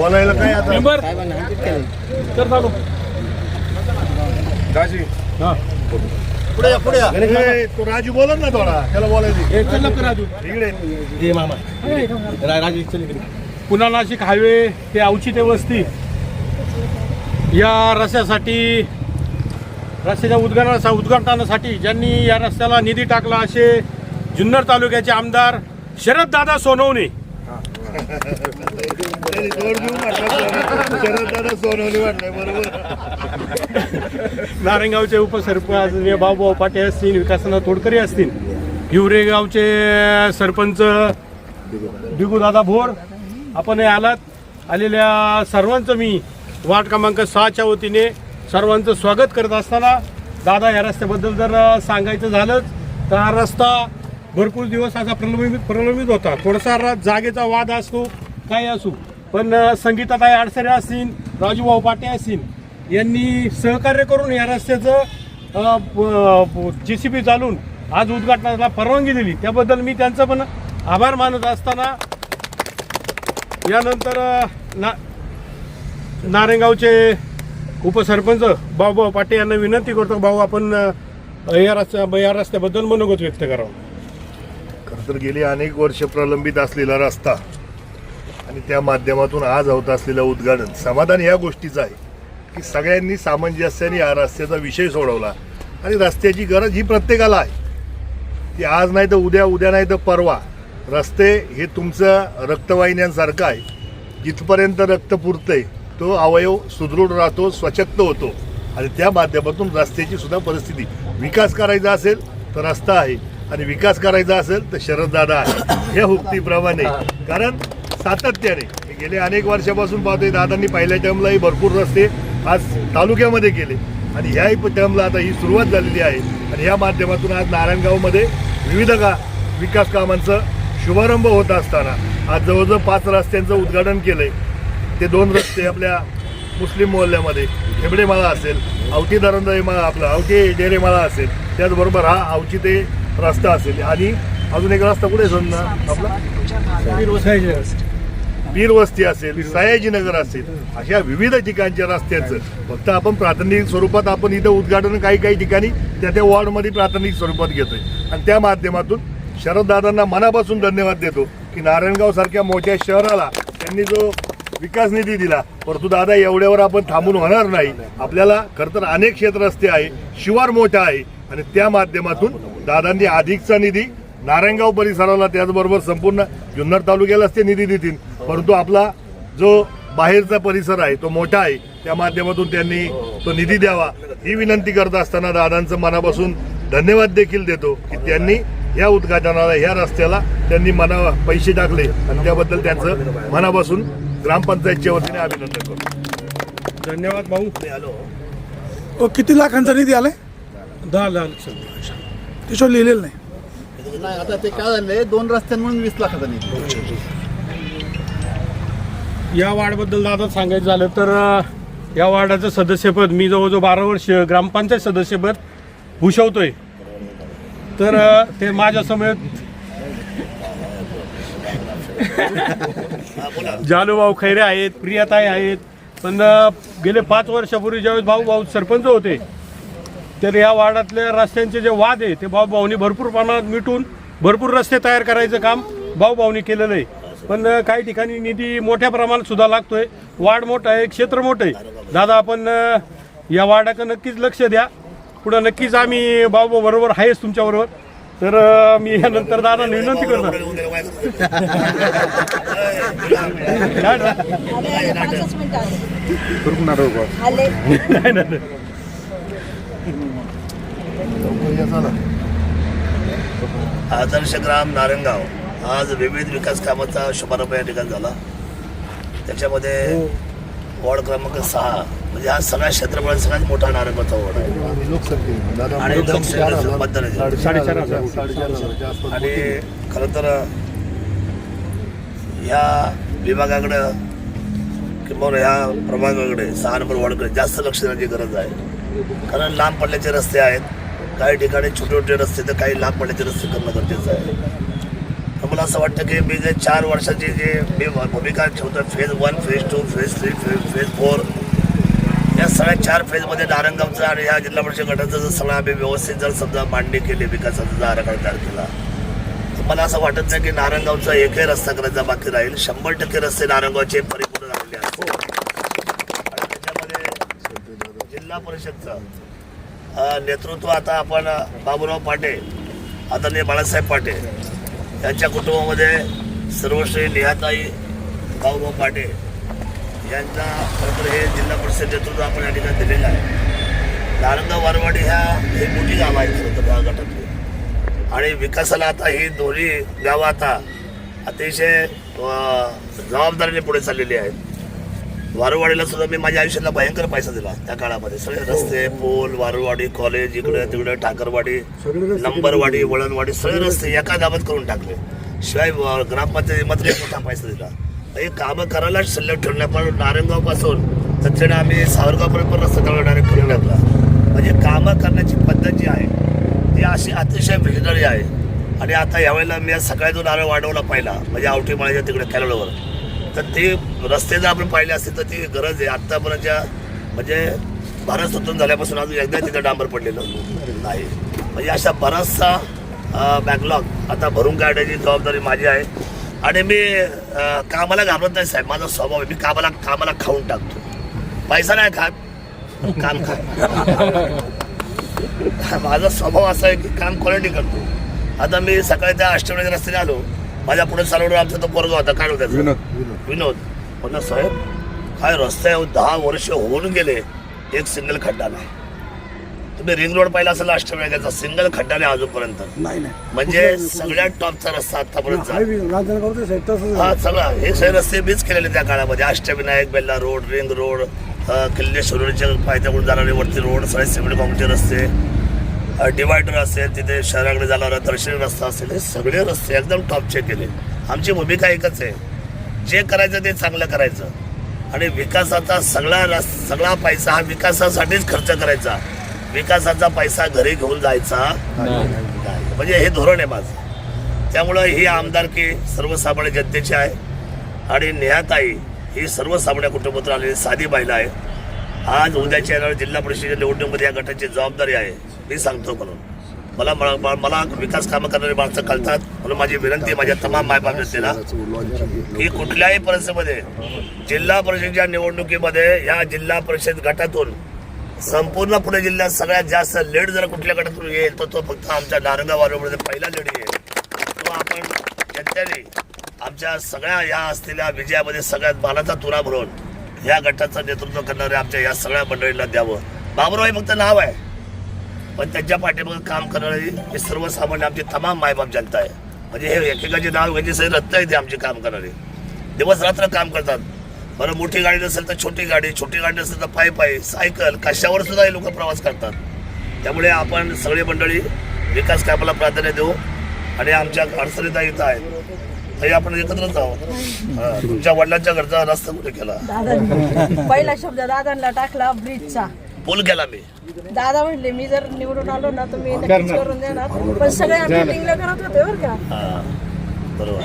बोलायला काय आता मेंबर तर चालू पुढे पुढे तो राजू बोलत ना थोडा त्याला बोलायची चल लवकर राजू इकडे मामा राजू चल इकडे. पुन्हा नाशिक हायवे ते औचित्य वस्ती या रस्त्यासाठी रस्त्याच्या उद्घाटनासाठी ज्यांनी या रस्त्याला निधी टाकला असे जुन्नर तालुक्याचे आमदार शरददादा सोनवणे. शरददादा सोनवणे वाटलंय बरोबर. नारायणगावचे उपसरपंच भाऊभाऊ पाटे असतील, विकासनाथ तोडकरी असतील, हिवरे गावचे सरपंच दिगूदादा भोर, आपण आलेल्या सर्वांचं मी वार्ड क्रमांक 6च्या वतीने सर्वांचं स्वागत करत असताना दादा या रस्त्याबद्दल जर सांगायचं झालंच तर हा रस्ता भरपूर दिवस असा प्रलंबित होता. थोडासा जागेचा वाद असतो काय असो, पण संगीताताई अडसरे असतील, राजूभाऊ पाटे असतील यांनी सहकार्य करून या रस्त्याचं JCB चालून आज उद्घाटनाला परवानगी दिली. त्याबद्दल मी त्यांचं पण आभार मानत असताना यानंतर नारायणगावचे उपसरपंच भाऊभाऊ पाटे यांना विनंती करतो, भाऊ आपण या रस्त्याबद्दल मनोगत व्यक्त करावं. खरं तर गेली अनेक वर्ष प्रलंबित असलेला रस्ता आणि त्या माध्यमातून आज होत असलेलं उद्घाटन समाधान या गोष्टीचं आहे की सगळ्यांनी सामंजस्याने या रस्त्याचा विषय सोडवला आणि रस्त्याची गरज ही प्रत्येकाला आहे. ती आज नाही तर उद्या, उद्या नाही तर परवा. रस्ते हे तुमचं रक्तवाहिन्यांसारखं आहे. जिथपर्यंत रक्त पुरतंय तो अवयव सुदृढ राहतो, स्वच्छता होतो आणि त्या माध्यमातून रस्त्याची सुद्धा परिस्थिती. विकास करायचा असेल तर रस्ता आहे आणि विकास करायचा असेल तर शरददादा आहे या उक्तीप्रमाणे. कारण सातत्याने गेले अनेक वर्षापासून पाहतोय दादांनी पहिल्या टर्मलाही भरपूर रस्ते आज तालुक्यामध्ये केले आणि ह्याही टर्मला आता ही सुरुवात झालेली आहे आणि या माध्यमातून आज नारायणगावमध्ये विविध विकास कामांचं शुभारंभ होत असताना आज जवळजवळ 5 रस्त्यांचं उद्घाटन केलंय. ते 2 रस्ते आपल्या मुस्लिम मोहल्ल्यामध्ये हेबडेमाळा असेल, आवटी दरंदाई माळा आपला आवटी डेरेमाळा असेल, त्याचबरोबर हा आवची ते रस्ता असेल आणि अजून एक रस्ता कुठे समजा आपला पीर वस्ती असेल, सयाजीनगर असेल, अशा विविध ठिकाणच्या रस्त्याचं फक्त आपण प्राथमिक स्वरूपात आपण इथं उद्घाटन काही ठिकाणी त्या वॉर्डमध्ये प्राथमिक स्वरूपात घेतोय आणि त्या माध्यमातून शरददादांना मनापासून धन्यवाद देतो की नारायणगाव सारख्या मोठ्या शहराला त्यांनी जो विकास निधी दिला. परंतु दादा एवढ्यावर आपण थांबून होणार नाही. आपल्याला खरं तर अनेक क्षेत्र रस्ते आहे, शिवार मोठा आहे आणि त्या माध्यमातून दादांनी अधिकचा निधी नारायणगाव परिसराला त्याचबरोबर संपूर्ण जुन्नर तालुक्यालाच ते निधी देतील. परंतु आपला जो बाहेरचा परिसर आहे तो मोठा आहे, त्या माध्यमातून त्यांनी तो निधी द्यावा ही विनंती करत असताना दादांचं मनापासून धन्यवाद देखील देतो की त्यांनी या उद्घाटनाला या रस्त्याला त्यांनी पैसे टाकले आणि त्याबद्दल त्यांचं मनापासून ग्रामपंचायतच्या वतीने अभिनंदन करतो. धन्यवाद भाऊ. हो, किती लाखांचा निधी आलाय? 10 लाख. त्याच्यावर लिहिलेलं नाही. आता ते काय झालंय 2 रस्त्यांमधून 20 लाखाचा निधी. या वार्डबद्दल दादा सांगायचं झालं तर या वार्डाचं सदस्यपद मी जवळजवळ 12 वर्ष ग्रामपंचायत सदस्यपद भूषवतोय. तर ते माझ्या समेत जालूभाऊ खैरे आहेत, प्रियाताई आहेत. पण गेले 5 वर्षापूर्वी ज्यावेळेस भाऊ सरपंच होते तर या वार्डातल्या रस्त्यांचे जे वाद आहे ते भाऊनी भरपूर प्रमाणात मिटून भरपूर रस्ते तयार करायचं काम भाऊनी केलेलं आहे. पण काही ठिकाणी निधी मोठ्या प्रमाणात सुद्धा लागतोय. वार्ड मोठं आहे, क्षेत्र मोठं आहे. दादा आपण या वार्डाकडे नक्कीच लक्ष द्या. पुढं नक्कीच आम्ही भाऊ बरोबर आहेच तुमच्याबरोबर. तर मी यानंतर दादा विनंती करतो. आदर्श ग्राम नारायणगाव आज विविध विकास कामाचा शुभारंभ या ठिकाणी झाला. त्याच्यामध्ये वॉर्ड क्रमांक 6 म्हणजे हा सगळ्या क्षेत्रफळात सगळ्यात मोठा नारायणगावचा वॉर्ड आहे आणि आणि खरं तर या विभागाकडं किंवा या प्रभागाकडे 6 नंबर वॉर्डकडे जास्त लक्ष देण्याची गरज आहे. कारण लांब पडल्याचे रस्ते आहेत, काही ठिकाणी छोटे छोटे रस्ते तर काही लांब पडल्याचे रस्ते करणं गरजेचं आहे. मला असं वाटतं की मी जे 4 वर्षाची जी मी भूमिका ठेवतो, फेज 1, फेज 2, फेज 3, फेज 4, या सगळ्या 4 फेजमध्ये नारायणगावचं आणि या जिल्हा परिषद गटाचं जर सगळं आम्ही व्यवस्थित जर समजा मांडणी केली, विकासाचा जर आराखडा तयार केला, तर मला असं वाटत नाही की नारायणगावचा एकही रस्ता करायचा बाकी राहील. 100% रस्ते नारायणगावचे परिपूर्ण झालेले आहेत. आणि त्याच्यामध्ये जिल्हा परिषदचं नेतृत्व आता आपण बाबूराव पाटे, आदरणीय बाळासाहेब पाटे यांच्या कुटुंबामध्ये सर्वश्री निहाताई भाऊभाऊ पाटे यांचा खरंतर हे जिल्हा परिषद नेतृत्व आपण या ठिकाणी दिलेलं आहे. नारायणगाव वारवाडी हे मोठी गावं आहेत खरं तर या गटातली, आणि विकासाला आता ही दोन्ही गावं आता अतिशय जबाबदारीने पुढे चाललेली आहेत. वारवाडीला सुद्धा मी माझ्या आयुष्याला भयंकर पैसा दिला त्या काळामध्ये. सगळे रस्ते, पूल, वारवाडी कॉलेज, इकडे तिकडे ठाकरवाडी, नंबरवाडी, वळणवाडी, सगळे रस्ते एका दाबात करून टाकले. शिवाय ग्रामपंचायतीमध्ये मोठा पैसा दिला. हे कामं करायलाच शिल्लक ठेवल्या. पण नारायणगाव पासून तर तिकडे आम्ही सावरगावपर्यंत पण रस्ता त्यावेळेला डायरेक्ट करून टाकला. म्हणजे कामं करण्याची पद्धत जी आहे ती अशी अतिशय विजनरी आहे. आणि आता यावेळेला मी सकाळी नारळ वाढवला पाहिला म्हणजे आवटी माळ्याच्या तिकडे कॅरळवर, तर ते रस्ते जर आपण पाहिले असते तर ती गरज आहे. आत्तापर्यंतच्या म्हणजे भारत स्वतंत्र झाल्यापासून अजून एकदा तिथं डांबर पडलेलं नाही. म्हणजे अशा बराचसा बॅकलॉग आता भरून काढण्याची जबाबदारी माझी आहे. आणि मी कामाला घाबरत नाही साहेब, माझा स्वभाव आहे. मी कामाला खाऊन टाकतो. पैसा नाही खात, काम खात. माझा स्वभाव असा आहे की काम क्वालिटी करतो. आता मी सकाळी त्या अष्टविनायक रस्त्याने आलो, माझ्या पुढे चालवणार आमचा तो पोरगा होता, काय होता विनोद. म्हणलं साहेब काय रस्ते 10 वर्ष होऊन गेले, एक सिंगल खड्डा नाही. तुम्ही रिंग रोड पाहिला असेल अष्टविनायकाचा, सिंगल खड्डा नाही अजूनपर्यंत. म्हणजे सगळ्यात टॉपचा रस्ता आतापर्यंत हा सगळा हे सगळे रस्ते मीच केलेले त्या काळामध्ये. अष्टविनायक, बेल्ला रोड, रिंग रोड, किल्ले शिरोडीच्या पायथ्याकडून जाणारे वरती रोड, सगळे सिमेंट कॉन्क्रीटचे रस्ते, डिवायडर असेल, तिथे शहराकडे जाणारा दर्शनी रस्ता असेल, हे सगळे रस्ते एकदम टॉपचे केले. आमची भूमिका एकच आहे, जे करायचं ते चांगलं करायचं. आणि विकासाचा सगळा पैसा हा विकासासाठीच खर्च करायचा. विकासाचा पैसा घरी घेऊन जायचा नाही. म्हणजे हे धोरण आहे माझं. त्यामुळं ही आमदारकी सर्वसामान्य जनतेची आहे. आणि नेहाताई ही सर्वसामान्य कुटुंबातून आलेली साधी महिला आहे. आज उद्याच्या येणाऱ्या जिल्हा परिषदेच्या निवडणुकीमध्ये या गटाची जबाबदारी आहे. मी सांगतो म्हणून मला विकास कामं करणारी माणसं कळतात. म्हणून माझी विनंती माझ्या तमाम मायबाप जनतेला की कुठल्याही परिस्थितीमध्ये जिल्हा परिषदेच्या निवडणुकीमध्ये या जिल्हा परिषद गटातून संपूर्ण पुणे जिल्ह्यात सगळ्यात जास्त लीड जर कुठल्या गटातून येईल तर तो फक्त आमच्या नारायणगाव वारवाडीमध्ये पहिला लीड येईल. तो आपण जनतेने आमच्या सगळ्या या असलेल्या विजयामध्ये सगळ्यात मानाचा तुरा भरून या गटाचं नेतृत्व करणारे आमच्या या सगळ्या मंडळींना द्यावं. बाबूराव हे फक्त नाव आहे, पण त्यांच्या पाठीमागे काम करणारी हे सर्वसामान्य आमची तमाम मायबाप जनता आहे. म्हणजे हे एकेकाचे नाव घ्यायचे सगळे रत्न आहे ते आमचे काम करणारे. दिवस रात्र काम करतात. बरं मोठी गाडी नसेल तर छोटी गाडी, छोटी गाडी नसेल तर पायी सायकल, कशावर सुद्धा हे लोक प्रवास करतात. त्यामुळे आपण सगळी मंडळी विकास कामाला प्राधान्य देऊ. आणि आमच्या अडचणीता इथं आहेत तरी आपण एकत्रच आहोत. तुमच्या वडिलांच्या घरचा रस्ता कुठे केला? पहिला शब्द दादांना टाकला, ब्रिजचा पूल केला मी. दादा म्हणले मी जर निवडून आलो ना तर मी नक्कीच करून देणार. पण सगळे आम्ही मीटिंगला करत होते बरं का. बरोबर.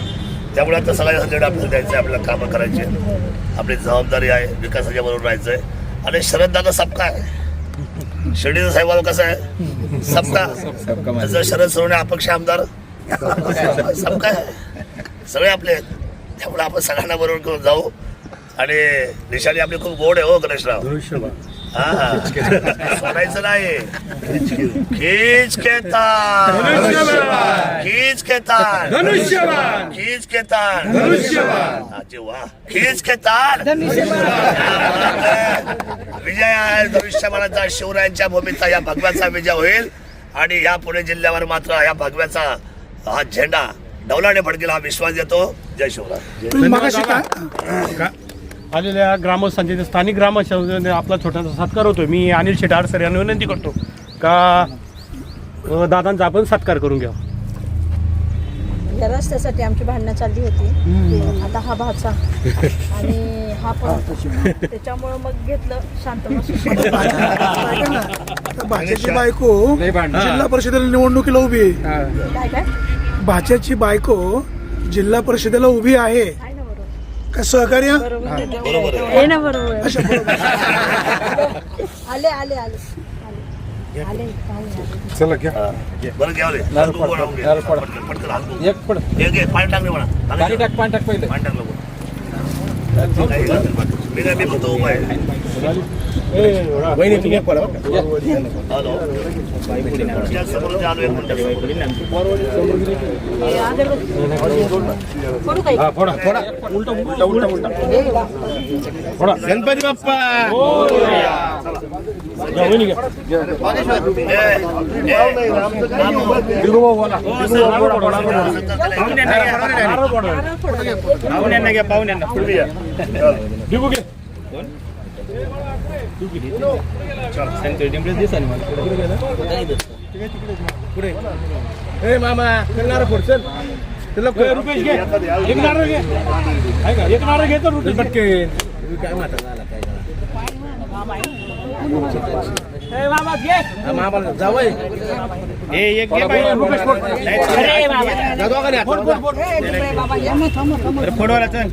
त्यामुळे आता सगळ्या आपल्याला द्यायचं, आपल्याला कामं करायची, आपली जबाबदारी आहे. विकासाच्या बरोबर राहायचंय. आणि शरददादा सबका आहे. शिर्डीचा साहेबाला कसं आहे सबका, जर शरद सोडणे अपक्ष आमदार सबका आहे. सगळे आपले आहेत. त्यामुळे आपण सगळ्यांना बरोबर करून जाऊ. आणि निशाणी आपली खूप गोड आहे हो गणेशराव. हा सोडायचं नाही. खीच के तार, खीच के तार, खीच के तार, वा खीच के तार. विजय आहे धनुष्यबाणाचा, शिवरायांच्या भूमीचा या भगव्याचा विजय होईल. आणि या पुणे जिल्ह्यावर मात्र या भगव्याचा हा झेंडा डौलाने फडकेल हा विश्वास देतो. जय शिवराय. आलेल्या ग्रामस्थांचे स्थानिक ग्रामस्थांचे आपला छोटासा सत्कार होतोय. मी अनिल शेट आडसर यांना विनंती करतो का दादांचा आपण सत्कार करून घ्या. या रस्त्यासाठी आमची भांडणं चालली होती. आता हा भाचा आणि हा पण, त्याच्यामुळे मग घेतलं शांत बसून. भाच्याची बायको जिल्हा परिषदेला निवडणुकीला उभी आहे. काय काय भाच्याची बायको जिल्हा परिषदेला उभी आहे आहे ना बरोबर का सहकार्य? बरोबर आहे ना बरोबर अशा बरोबर. आले आले आले आले आले चला घ्या बरं घ्या रे. हात धुवून वाढवून घे. पटकन पटकन हात धुवून. एक पड घे पाणी टाकले म्हणा. पाणी टाक पहिले पाणी टाकलं बघ. नाही, मी काय मी फक्त उभा आहे. वहिनी तुम्ही पडा हॅलो तुमच्या समोर जे आलो एक मिनिट करू काही हा फोडा फोडा उलटा उलटा उलटा फोडा गणपती बाप्पा घ्या, वहिनी घ्या. दिगू भाऊ बोला. पाहुण्यांना घ्या पाहुण्यांना दिगू घे पुढे मामा करणार पुढचं रुपेश घे एक नारळ घे आहे का एक नारळ घेतो रुपेश पटके काय माता झाला काय मामा घे मामा जावय हे एक घे पाहिजे रुपेश फोड अरे बाबा जादू का नाही फोड फोड अरे फोडवाला चल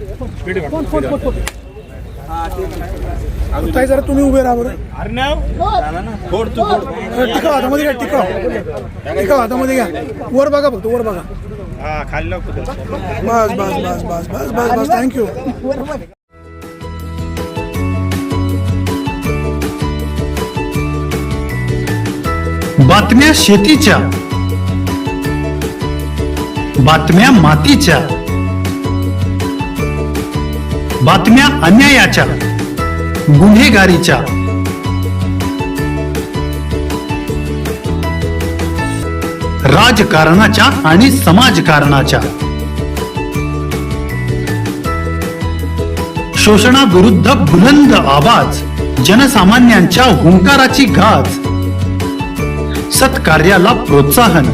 फोड ताई जरा तुम्ही उभे राहा बरं. अर्णव फोड तू फोड टिकाव हातामध्ये घ्या, टिकाव हातामध्ये घ्या. वर बघा फक्त वर बघा. हा खाली लाव बस बस बस बस बस बस बस थँक्यू. बातम्या शेतीच्या, बातम्या मातीच्या, बातम्या अन्यायाच्या, गुन्हेगारीच्या, राजकारणाच्या आणि समाजकारणाच्या, शोषणाविरुद्ध बुलंद आवाज, जनसामान्यांच्या हुंकाराची गाज, सत्कार्याला प्रोत्साहन,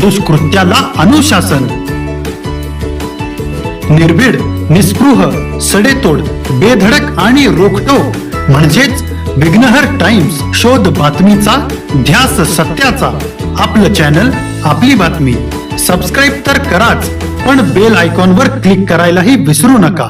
दुष्कृत्याला अनुशासन, निर्भीड, निस्पृह, सडेतोड, बेधडक आणि रोखटोक म्हणजेच विघ्नहर टाइम्स. शोध बातमीचा, ध्यास सत्याचा. आपलं चॅनल, आपली बातमी. सबस्क्राईब तर कराच, पण बेल आयकॉनवर क्लिक करायलाही विसरू नका.